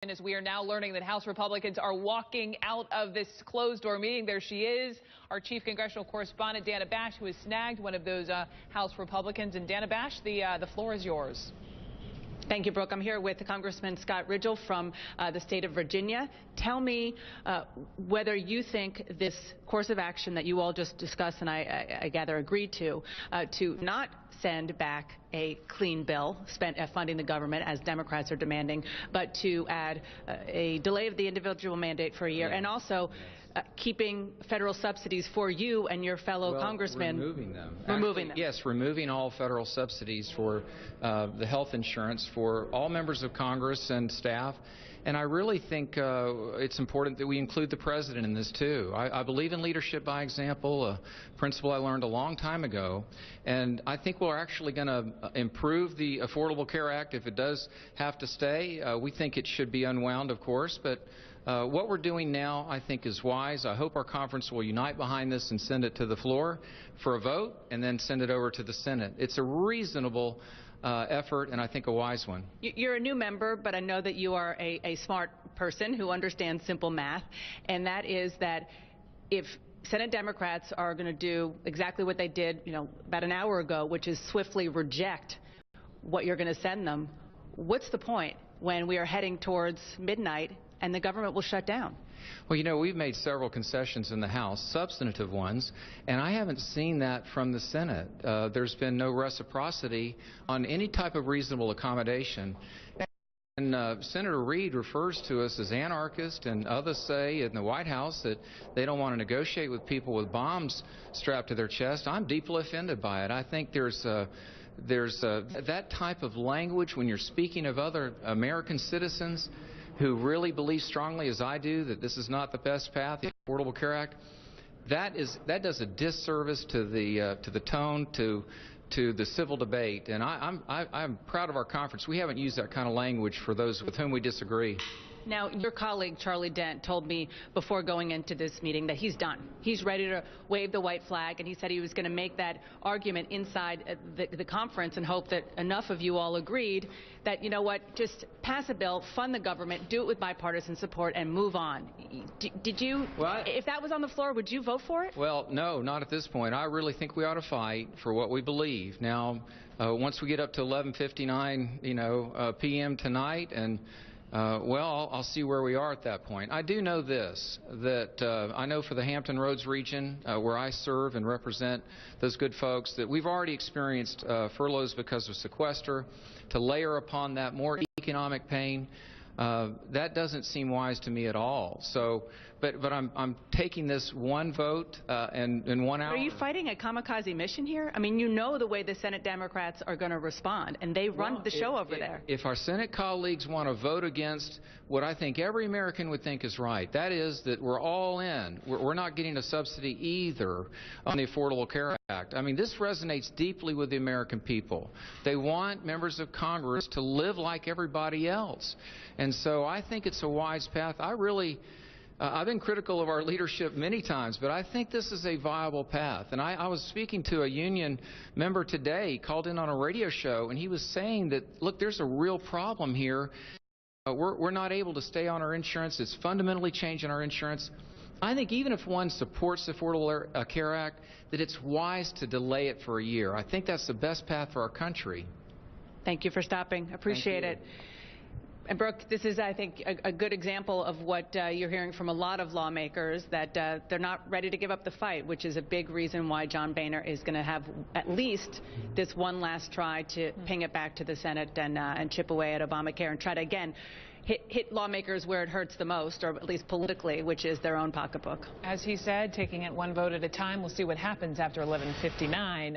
And as we are now learning that House Republicans are walking out of this closed-door meeting, there she is, our chief congressional correspondent, Dana Bash, who has snagged one of those House Republicans. And Dana Bash, the floor is yours. Thank you, Brooke. I'm here with Congressman Scott Rigell from the state of Virginia. Tell me whether you think this course of action that you all just discussed and I gather agreed to not send back a clean bill funding the government as Democrats are demanding, but to add a delay of the individual mandate for a year, and also keeping federal subsidies for you and your fellow congressmen. Removing them. Removing them. Yes, removing all federal subsidies for the health insurance for all members of Congress and staff. And I really think it's important that we include the president in this too. I believe in leadership by example, a principle I learned a long time ago. And I think we're actually going to improve the Affordable Care Act if it does have to stay. We think it should be unwound, of course, but what we're doing now, I think, is wise. I hope our conference will unite behind this and send it to the floor for a vote and then send it over to the Senate. It's a reasonable effort and I think a wise one. You're a new member, but I know that you are a smart person who understands simple math, and that is that if Senate Democrats are going to do exactly what they did, about an hour ago, which is swiftly reject what you're going to send them, what's the point when we are heading towards midnight and the government will shut down? Well, we've made several concessions in the House, substantive ones, and I haven't seen that from the Senate. There's been no reciprocity on any type of reasonable accommodation. And Senator Reid refers to us as anarchists, and others say in the White House that they don't want to negotiate with people with bombs strapped to their chest. I'm deeply offended by it. I think there's that type of language when you're speaking of other American citizens who really believe strongly, as I do, that this is not the best path, the Affordable Care Act. That does a disservice to the tone, to the civil debate. And I'm proud of our conference. We haven't used that kind of language for those with whom we disagree. Now, your colleague, Charlie Dent, told me before going into this meeting that he's done. He's ready to wave the white flag, and he said he was going to make that argument inside the conference and hope that enough of you all agreed that, just pass a bill, fund the government, do it with bipartisan support, and move on. Did you, if that was on the floor, would you vote for it? Well, no, not at this point. I really think we ought to fight for what we believe. Now, once we get up to 11:59, p.m. tonight, and I'll see where we are at that point. I do know this, that I know for the Hampton Roads region, where I serve and represent those good folks, that we've already experienced furloughs because of sequester. To layer upon that more economic pain, that doesn't seem wise to me at all. So, but I'm taking this one vote and in 1 hour. Are you fighting a kamikaze mission here? I mean, the way the Senate Democrats are going to respond, and they run the show over there. If our Senate colleagues want to vote against what I think every American would think is right, that is that we're all in. We're not getting a subsidy either on the Affordable Care Act. I mean, this resonates deeply with the American people. They want members of Congress to live like everybody else. And so I think it's a wise path. I've been critical of our leadership many times, but I think this is a viable path. And I was speaking to a union member today, called in on a radio show, and he was saying that, look, there's a real problem here. We're not able to stay on our insurance. It's fundamentally changing our insurance. I think even if one supports the Affordable Care Act, that it's wise to delay it for a year. I think that's the best path for our country. Thank you for stopping. Appreciate it. And Brooke, this is, I think, a good example of what you're hearing from a lot of lawmakers, that they're not ready to give up the fight, which is a big reason why John Boehner is going to have at least this one last try to ping it back to the Senate and chip away at Obamacare and try to, again, hit lawmakers where it hurts the most, or at least politically, which is their own pocketbook. As he said, taking it one vote at a time. We'll see what happens after 11:59.